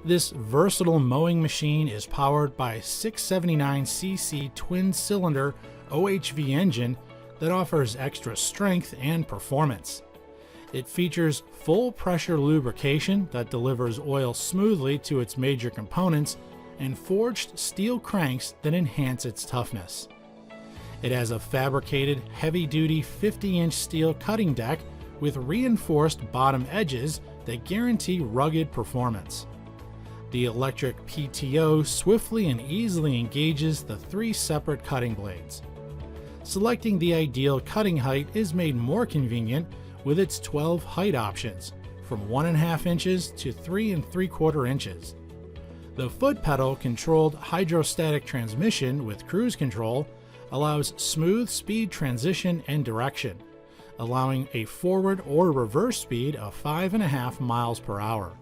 This versatile mowing machine is powered by a 679cc twin-cylinder OHV engine that offers extra strength and performance. It features full-pressure lubrication that delivers oil smoothly to its major components and forged steel cranks that enhance its toughness. It has a fabricated, heavy-duty 50-inch steel cutting deck with reinforced bottom edges that guarantee rugged performance. The electric PTO swiftly and easily engages the 3 separate cutting blades. Selecting the ideal cutting height is made more convenient with its 12 height options, from 1.5 inches to 3 3/4 inches. The foot pedal controlled hydrostatic transmission with cruise control allows smooth speed transition and direction, allowing a forward or reverse speed of 5.5 miles per hour.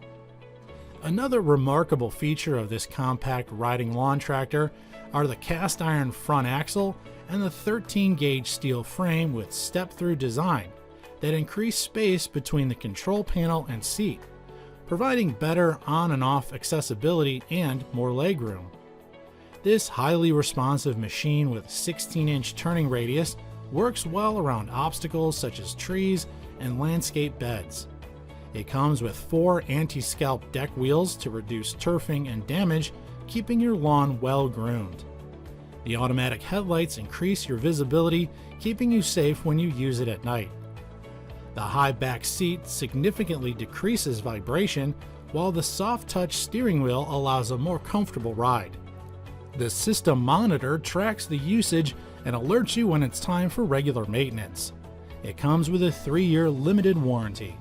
Another remarkable feature of this compact riding lawn tractor are the cast iron front axle and the 13-gauge steel frame with step-through design that increase space between the control panel and seat, providing better on and off accessibility and more legroom. This highly responsive machine with 16-inch turning radius works well around obstacles such as trees and landscape beds. It comes with 4 anti-scalp deck wheels to reduce turfing and damage, keeping your lawn well groomed. The automatic headlights increase your visibility, keeping you safe when you use it at night. The high back seat significantly decreases vibration, while the soft-touch steering wheel allows a more comfortable ride. The system monitor tracks the usage and alerts you when it's time for regular maintenance. It comes with a 3-year limited warranty.